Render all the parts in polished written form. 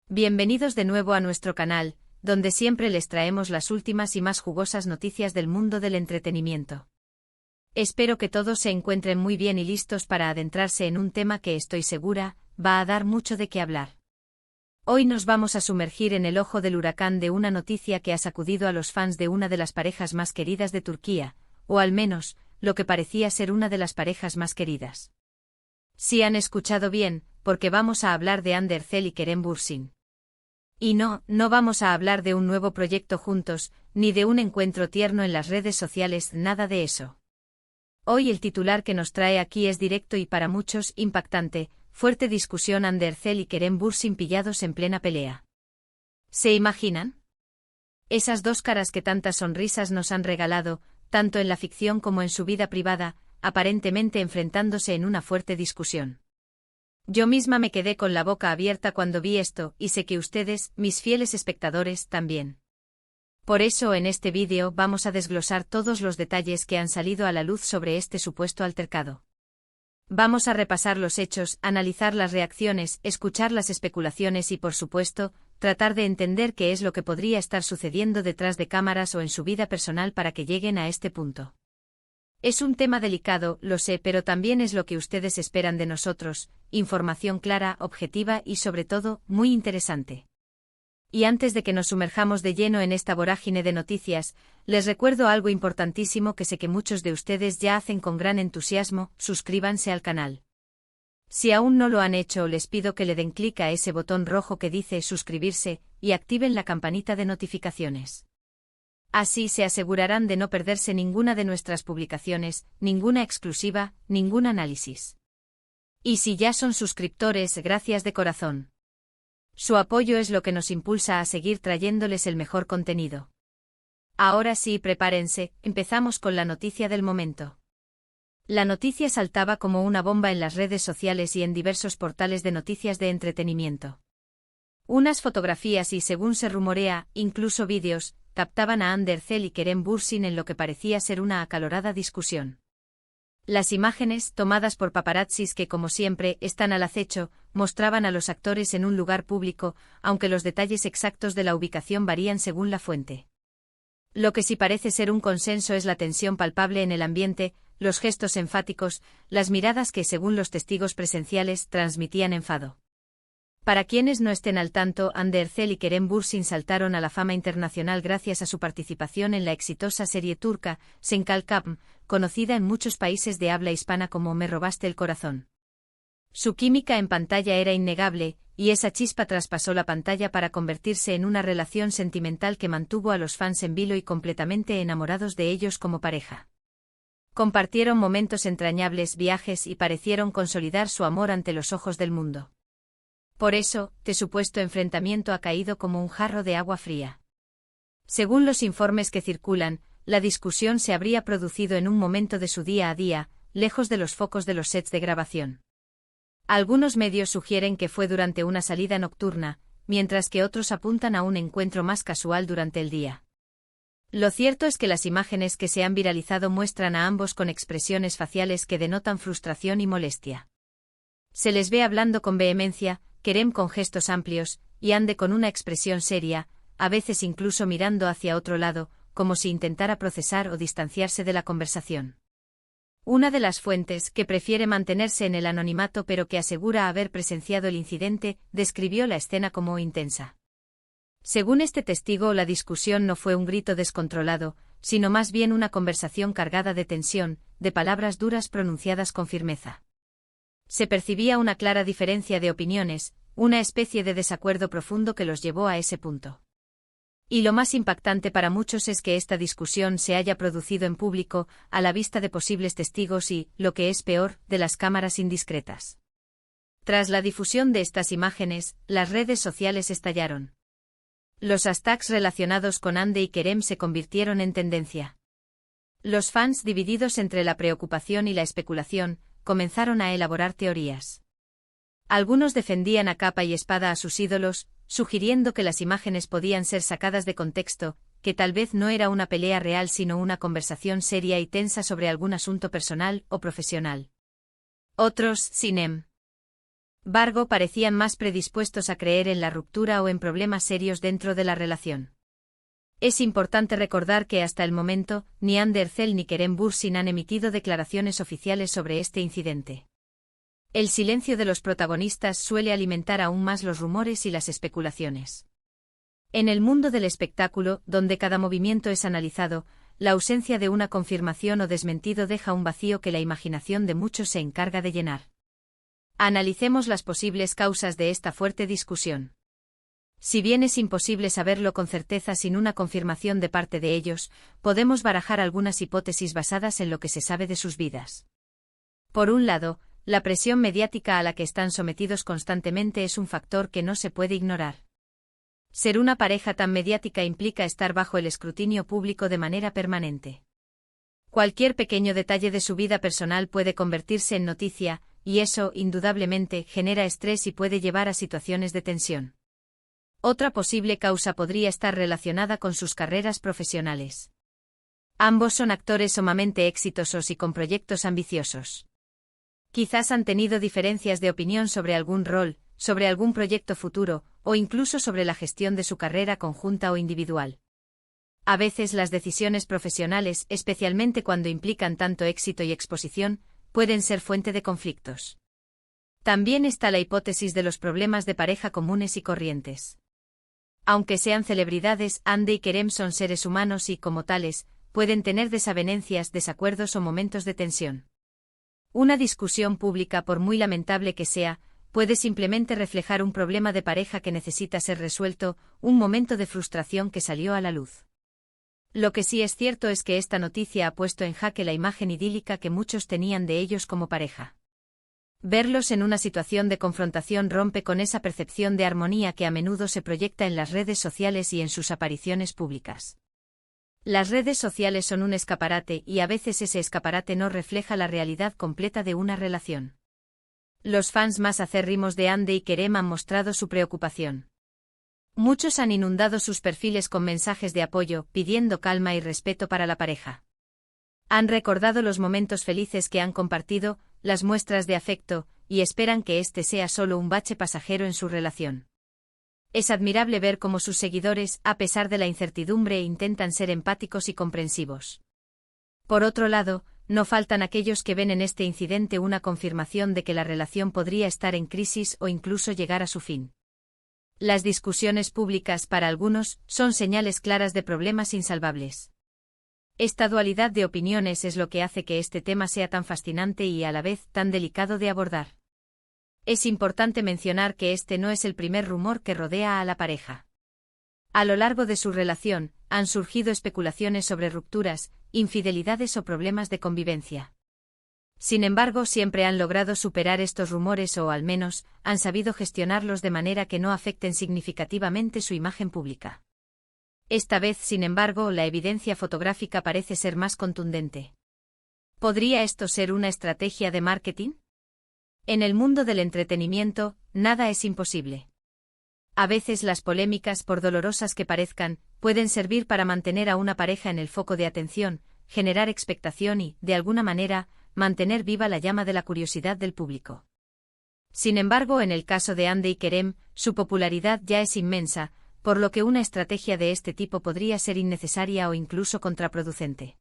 Bienvenidos de nuevo a nuestro canal, donde siempre les traemos las últimas y más jugosas noticias del mundo del entretenimiento. Espero que todos se encuentren muy bien y listos para adentrarse en un tema que estoy segura, va a dar mucho de qué hablar. Hoy nos vamos a sumergir en el ojo del huracán de una noticia que ha sacudido a los fans de una de las parejas más queridas de Turquía, o al menos, lo que parecía ser una de las parejas más queridas. Sí han escuchado bien, porque vamos a hablar de Hande Erçel y Kerem Bürsin. Y no vamos a hablar de un nuevo proyecto juntos, ni de un encuentro tierno en las redes sociales, nada de eso. Hoy el titular que nos trae aquí es directo y para muchos impactante: fuerte discusión Hande Erçel y Kerem Bürsin pillados en plena pelea. ¿Se imaginan? Esas dos caras que tantas sonrisas nos han regalado, tanto en la ficción como en su vida privada, aparentemente enfrentándose en una fuerte discusión. Yo misma me quedé con la boca abierta cuando vi esto, y sé que ustedes, mis fieles espectadores, también. Por eso en este vídeo vamos a desglosar todos los detalles que han salido a la luz sobre este supuesto altercado. Vamos a repasar los hechos, analizar las reacciones, escuchar las especulaciones y, por supuesto, tratar de entender qué es lo que podría estar sucediendo detrás de cámaras o en su vida personal para que lleguen a este punto. Es un tema delicado, lo sé, pero también es lo que ustedes esperan de nosotros: información clara, objetiva y sobre todo, muy interesante. Y antes de que nos sumerjamos de lleno en esta vorágine de noticias, les recuerdo algo importantísimo que sé que muchos de ustedes ya hacen con gran entusiasmo: suscríbanse al canal. Si aún no lo han hecho, les pido que le den clic a ese botón rojo que dice suscribirse, y activen la campanita de notificaciones. Así se asegurarán de no perderse ninguna de nuestras publicaciones, ninguna exclusiva, ningún análisis. Y si ya son suscriptores, gracias de corazón. Su apoyo es lo que nos impulsa a seguir trayéndoles el mejor contenido. Ahora sí, prepárense, empezamos con la noticia del momento. La noticia saltaba como una bomba en las redes sociales y en diversos portales de noticias de entretenimiento. Unas fotografías y, según se rumorea, incluso vídeos, captaban a Hande Erçel y Kerem Bürsin en lo que parecía ser una acalorada discusión. Las imágenes, tomadas por paparazzis que, como siempre, están al acecho, mostraban a los actores en un lugar público, aunque los detalles exactos de la ubicación varían según la fuente. Lo que sí parece ser un consenso es la tensión palpable en el ambiente, los gestos enfáticos, las miradas que, según los testigos presenciales, transmitían enfado. Para quienes no estén al tanto, Hande Erçel y Kerem Bürsin saltaron a la fama internacional gracias a su participación en la exitosa serie turca Sen Kalkapm, conocida en muchos países de habla hispana como Me robaste el corazón. Su química en pantalla era innegable, y esa chispa traspasó la pantalla para convertirse en una relación sentimental que mantuvo a los fans en vilo y completamente enamorados de ellos como pareja. Compartieron momentos entrañables, viajes y parecieron consolidar su amor ante los ojos del mundo. Por eso, este supuesto enfrentamiento ha caído como un jarro de agua fría. Según los informes que circulan, la discusión se habría producido en un momento de su día a día, lejos de los focos de los sets de grabación. Algunos medios sugieren que fue durante una salida nocturna, mientras que otros apuntan a un encuentro más casual durante el día. Lo cierto es que las imágenes que se han viralizado muestran a ambos con expresiones faciales que denotan frustración y molestia. Se les ve hablando con vehemencia, Kerem con gestos amplios, y Hande con una expresión seria, a veces incluso mirando hacia otro lado, como si intentara procesar o distanciarse de la conversación. Una de las fuentes, que prefiere mantenerse en el anonimato pero que asegura haber presenciado el incidente, describió la escena como intensa. Según este testigo, la discusión no fue un grito descontrolado, sino más bien una conversación cargada de tensión, de palabras duras pronunciadas con firmeza. Se percibía una clara diferencia de opiniones, una especie de desacuerdo profundo que los llevó a ese punto. Y lo más impactante para muchos es que esta discusión se haya producido en público, a la vista de posibles testigos y, lo que es peor, de las cámaras indiscretas. Tras la difusión de estas imágenes, las redes sociales estallaron. Los hashtags relacionados con Hande y Kerem se convirtieron en tendencia. Los fans, divididos entre la preocupación y la especulación, comenzaron a elaborar teorías. Algunos defendían a capa y espada a sus ídolos, sugiriendo que las imágenes podían ser sacadas de contexto, que tal vez no era una pelea real sino una conversación seria y tensa sobre algún asunto personal o profesional. Otros, sin embargo, parecían más predispuestos a creer en la ruptura o en problemas serios dentro de la relación. Es importante recordar que hasta el momento, ni Ander Zell ni Kerem Bürsin han emitido declaraciones oficiales sobre este incidente. El silencio de los protagonistas suele alimentar aún más los rumores y las especulaciones. En el mundo del espectáculo, donde cada movimiento es analizado, la ausencia de una confirmación o desmentido deja un vacío que la imaginación de muchos se encarga de llenar. Analicemos las posibles causas de esta fuerte discusión. Si bien es imposible saberlo con certeza sin una confirmación de parte de ellos, podemos barajar algunas hipótesis basadas en lo que se sabe de sus vidas. Por un lado, la presión mediática a la que están sometidos constantemente es un factor que no se puede ignorar. Ser una pareja tan mediática implica estar bajo el escrutinio público de manera permanente. Cualquier pequeño detalle de su vida personal puede convertirse en noticia, y eso, indudablemente, genera estrés y puede llevar a situaciones de tensión. Otra posible causa podría estar relacionada con sus carreras profesionales. Ambos son actores sumamente exitosos y con proyectos ambiciosos. Quizás han tenido diferencias de opinión sobre algún rol, sobre algún proyecto futuro, o incluso sobre la gestión de su carrera conjunta o individual. A veces las decisiones profesionales, especialmente cuando implican tanto éxito y exposición, pueden ser fuente de conflictos. También está la hipótesis de los problemas de pareja comunes y corrientes. Aunque sean celebridades, Hande y Kerem son seres humanos y, como tales, pueden tener desavenencias, desacuerdos o momentos de tensión. Una discusión pública, por muy lamentable que sea, puede simplemente reflejar un problema de pareja que necesita ser resuelto, un momento de frustración que salió a la luz. Lo que sí es cierto es que esta noticia ha puesto en jaque la imagen idílica que muchos tenían de ellos como pareja. Verlos en una situación de confrontación rompe con esa percepción de armonía que a menudo se proyecta en las redes sociales y en sus apariciones públicas. Las redes sociales son un escaparate y a veces ese escaparate no refleja la realidad completa de una relación. Los fans más acérrimos de Hande y Kerem han mostrado su preocupación. Muchos han inundado sus perfiles con mensajes de apoyo, pidiendo calma y respeto para la pareja. Han recordado los momentos felices que han compartido, las muestras de afecto, y esperan que este sea solo un bache pasajero en su relación. Es admirable ver cómo sus seguidores, a pesar de la incertidumbre, intentan ser empáticos y comprensivos. Por otro lado, no faltan aquellos que ven en este incidente una confirmación de que la relación podría estar en crisis o incluso llegar a su fin. Las discusiones públicas, para algunos, son señales claras de problemas insalvables. Esta dualidad de opiniones es lo que hace que este tema sea tan fascinante y a la vez tan delicado de abordar. Es importante mencionar que este no es el primer rumor que rodea a la pareja. A lo largo de su relación, han surgido especulaciones sobre rupturas, infidelidades o problemas de convivencia. Sin embargo, siempre han logrado superar estos rumores o, al menos, han sabido gestionarlos de manera que no afecten significativamente su imagen pública. Esta vez, sin embargo, la evidencia fotográfica parece ser más contundente. ¿Podría esto ser una estrategia de marketing? En el mundo del entretenimiento, nada es imposible. A veces las polémicas, por dolorosas que parezcan, pueden servir para mantener a una pareja en el foco de atención, generar expectación y, de alguna manera, mantener viva la llama de la curiosidad del público. Sin embargo, en el caso de Hande y Kerem, su popularidad ya es inmensa, por lo que una estrategia de este tipo podría ser innecesaria o incluso contraproducente.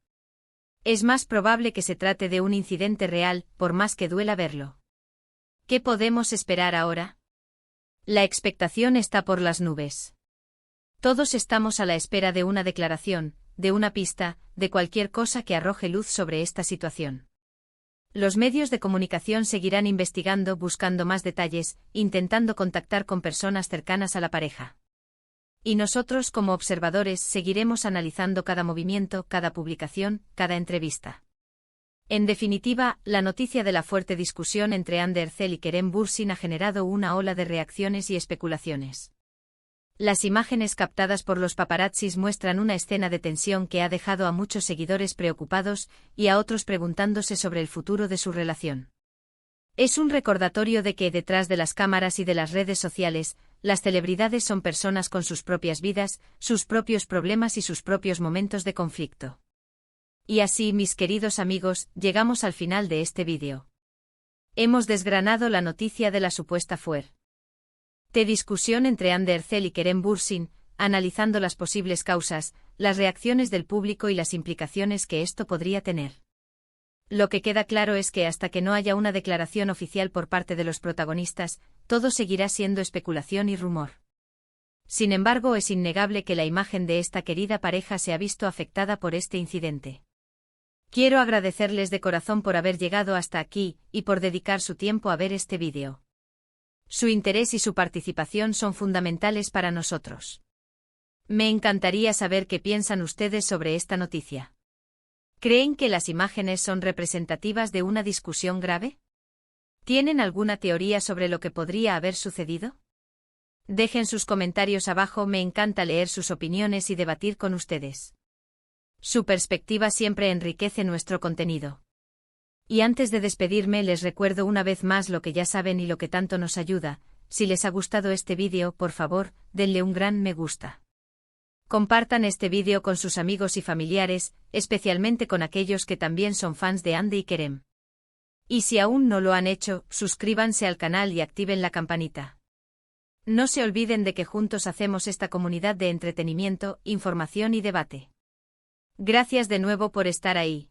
Es más probable que se trate de un incidente real, por más que duela verlo. ¿Qué podemos esperar ahora? La expectación está por las nubes. Todos estamos a la espera de una declaración, de una pista, de cualquier cosa que arroje luz sobre esta situación. Los medios de comunicación seguirán investigando, buscando más detalles, intentando contactar con personas cercanas a la pareja. Y nosotros, como observadores, seguiremos analizando cada movimiento, cada publicación, cada entrevista. En definitiva, la noticia de la fuerte discusión entre Ander Zell y Kerem Bürsin ha generado una ola de reacciones y especulaciones. Las imágenes captadas por los paparazzis muestran una escena de tensión que ha dejado a muchos seguidores preocupados y a otros preguntándose sobre el futuro de su relación. Es un recordatorio de que, detrás de las cámaras y de las redes sociales, las celebridades son personas con sus propias vidas, sus propios problemas y sus propios momentos de conflicto. Y así, mis queridos amigos, llegamos al final de este vídeo. Hemos desgranado la noticia de la supuesta fuerte discusión entre Ander Cell y Kerem Bürsin, analizando las posibles causas, las reacciones del público y las implicaciones que esto podría tener. Lo que queda claro es que hasta que no haya una declaración oficial por parte de los protagonistas, todo seguirá siendo especulación y rumor. Sin embargo, es innegable que la imagen de esta querida pareja se ha visto afectada por este incidente. Quiero agradecerles de corazón por haber llegado hasta aquí, y por dedicar su tiempo a ver este vídeo. Su interés y su participación son fundamentales para nosotros. Me encantaría saber qué piensan ustedes sobre esta noticia. ¿Creen que las imágenes son representativas de una discusión grave? ¿Tienen alguna teoría sobre lo que podría haber sucedido? Dejen sus comentarios abajo, me encanta leer sus opiniones y debatir con ustedes. Su perspectiva siempre enriquece nuestro contenido. Y antes de despedirme les recuerdo una vez más lo que ya saben y lo que tanto nos ayuda. Si les ha gustado este vídeo, por favor, denle un gran me gusta. Compartan este vídeo con sus amigos y familiares, especialmente con aquellos que también son fans de Ander y Kerem. Y si aún no lo han hecho, suscríbanse al canal y activen la campanita. No se olviden de que juntos hacemos esta comunidad de entretenimiento, información y debate. Gracias de nuevo por estar ahí.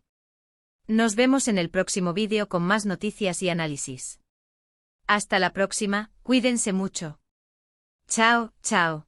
Nos vemos en el próximo vídeo con más noticias y análisis. Hasta la próxima, cuídense mucho. Chao, chao.